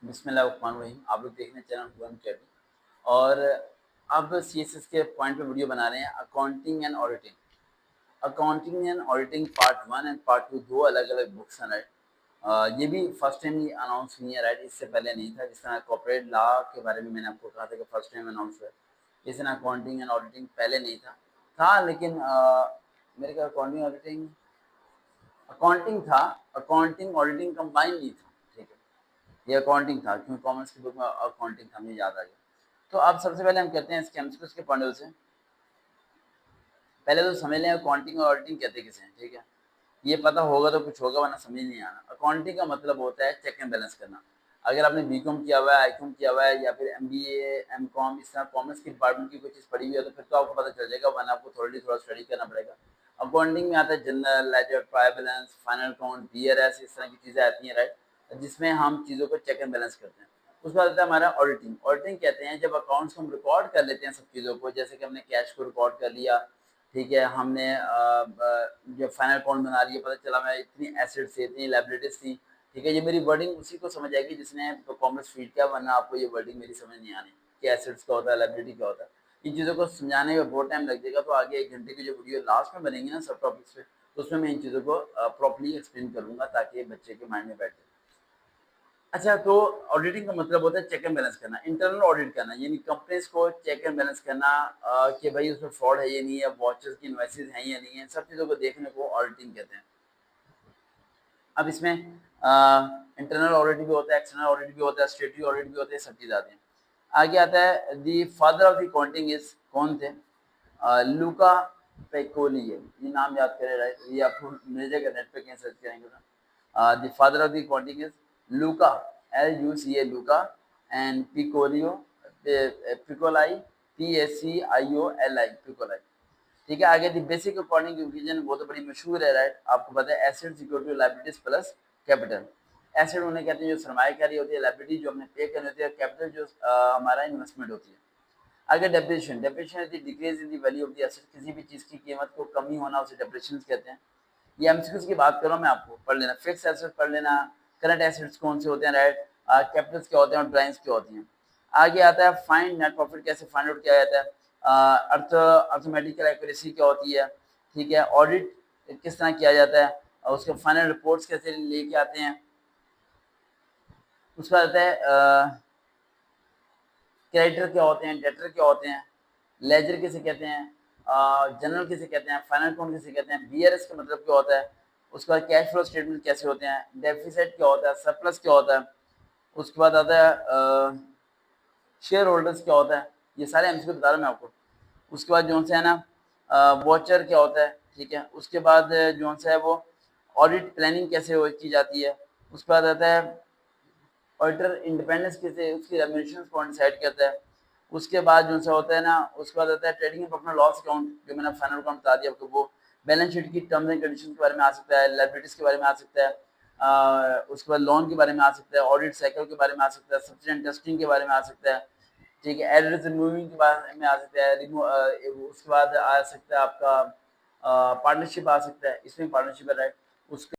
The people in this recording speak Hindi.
बिस्मिल्लाहिर्रहमानिर्रहीम। आप लोग देख रहे हैं चैनल वन कैटी और अब सीएसएस के पॉइंट पे वीडियो बना रहे हैं accounting and auditing. Accounting and auditing part 1 and part 2 दो अलग अलग बुक्स हैं, राइट। ये भी फर्स्ट टाइम ही अनाउंस हुई है, राइट। इससे पहले नहीं था। जिस तरह कॉर्पोरेट लॉ के बारे में मैंने आपको कहा था कि फर्स्ट टाइम अनाउंस हुआ है, इस तरह अकाउंटिंग एंड ऑडिटिंग पहले नहीं था लेकिन मेरे ख्याल अकाउंटिंग ऑडिटिंग अकाउंटिंग था, अकाउंटिंग ऑडिटिंग कंबाइन नहीं था, ठीक है। ये अकाउंटिंग था क्योंकि कॉमर्स की बुक में अकाउंटिंग था, मुझे याद आ गया। तो अब सबसे पहले हम कहते हैं इसके एमसीक्यूज के पॉइंट से। पहले तो समझ लें अकाउंटिंग और ऑडिटिंग कहते किसे हैं, ठीक है। ये पता होगा तो कुछ होगा, वरना समझ नहीं आना। अकाउंटिंग का मतलब होता है चेक एंड बैलेंस करना। अगर आपने बीकॉम किया हुआ है, आईकॉम किया हुआ है, या फिर एमबीए, एमकॉम, इस तरह कॉमर्स की डिपार्टमेंट की कोई चीज़ पढ़ी हुई है तो फिर तो आपको पता चल जाएगा, वरना आपको थोड़ा स्टडी करना पड़ेगा। अकाउंटिंग में आता है general ledger, trial balance, final account, BRS, इस तरह की चीज़ें आती हैं, राइट, जिसमें हम चीज़ों को चेक एंड बैलेंस करते हैं। उसके बाद आता है हमारा ऑडिटिंग। ऑडिटिंग कहते हैं जब अकाउंट्स को हम रिकॉर्ड कर लेते हैं सब चीज़ों को, जैसे कि हमने कैश को रिकॉर्ड कर लिया, ठीक है। हमने जब फाइनल अकाउंट बना लिया, पता चला मैं इतनी एसेट्स थी, इतनी लायबिलिटीज थी, ठीक है। ये मेरी वर्डिंग उसी को समझ आएगी जिसने तो कॉमर्स फील्ड किया, वरना आपको ये वर्डिंग मेरी समझ नहीं आनी कि एसेट्स क्या होता है, लायबिलिटी क्या होता है। इन चीज़ों को समझाने में बहुत टाइम लग जाएगा, तो आगे 1 घंटे की जो वीडियो लास्ट में बनेंगी ना सब टॉपिक्स पे, तो उसमें मैं इन चीज़ों को प्रॉपर्ली एक्सप्लेन करूंगा ताकि बच्चे के माइंड में बैठ जाए। अच्छा, तो ऑडिटिंग का मतलब होता है चेक एंड बैलेंस करना, इंटरनल ऑडिट करना, यानी कंपनीज को चेक एंड बैलेंस करना कि भाई उसमें फ्रॉड है या नहीं है, वॉचर्स की इन्वाइसेस हैं या नहीं है, सब चीज़ों को देखने को ऑडिटिंग कहते हैं। अब इसमें इंटरनल ऑडिट भी होता है, एक्सटर्नल ऑडिट भी होता है, स्टेटरी ऑडिट भी होते हैं, सब चीज़ आती हैं। आगे आता है the father of the accounting is, कौन थे? लूका पेकोलिए। ये नाम याद करें, राइट। ये आपको मिल जाएगा नेट पे, कहीं सर्च करेंगे तो। The father of the accounting is Luka, LUCA, Luka, and पिकोलियो, पिकोलाई, PACIOLI, पिकोलाई, ठीक है। आगे दी बेसिक अकाउंटिंग डिवीजन, वो तो बड़ी मशहूर है, राइट। आपको पता है assets equal to liabilities plus capital. Asset उन्हें कहते हैं जो सरमायाकारी होती है, लायबिलिटी जो हमने पे करनी होती है, कैपिटल जो हमारा इन्वेस्टमेंट होती है। आगे depreciation, depreciation is the decrease in the value of the asset, किसी भी चीज की कीमत को कमी होना उसे डेप्रिसिएशन कहते हैं। ये एमसीक्यूज की बात कर रहा हूं मैं, आपको पढ़ लेना। फिक्स एसेट पढ़ लेना, करंट एसेट्स कौन से होते हैं, राइट, कैपिटल्स क्या होते हैं और ड्राइंग्स क्या होती हैं। आगे आता है फाइंड नेट प्रॉफिट, कैसे फाइंड आउट किया जाता है। अर्थमेटिकल एक्यूरेसी क्या होती है, ठीक है। ऑडिट किस तरह किया जाता है, और उसके फाइनल रिपोर्ट्स कैसे लेके आते हैं। उसका आता है क्रेडिटर क्या होते हैं, डेटर क्या होते हैं, लेजर किसे कहते हैं, जनरल किसे कहते हैं, फाइनल अकाउंट किसे कहते हैं, बीआरएस का मतलब क्या होता है। उसके बाद कैश फ्लो स्टेटमेंट कैसे होते हैं, डेफिसिट क्या होता है, सरप्लस क्या होता है। उसके बाद आता है शेयर होल्डर्स क्या होता है। ये सारे एमसीक्यू बता रहा हूं मैं आपको। उसके बाद जो है ना वॉचर क्या होता है, ठीक है। उसके बाद जो है वो ऑडिट प्लानिंग कैसे की जाती है। उसके बाद आता है ऑडिटर इंडिपेंडेंस कैसे, उसकी रेम्यूनरेशन कौन डिसाइड करता है। उसके बाद जो सा होता है ना, उसके बाद आता है trading and profit and loss account, जो मैंने फाइनल अकाउंट बता दिया आपको। वो बैलेंस शीट की टर्म्स एंड कंडीशंस के बारे में आ सकता है, लायबिलिटीज के बारे में आ सकता है, उसके बाद लोन के बारे में आ सकता है, ऑडिट साइकिल के बारे में आ सकता है, सब्सिडेंट टेस्टिंग के बारे में आ सकता है, ठीक है। एरर्स रिमूविंग के बारे में आ सकता है। उसके बाद आ सकता है आपका पार्टनरशिप आ सकता है, इसमें पार्टनरशिप है, राइट। उसके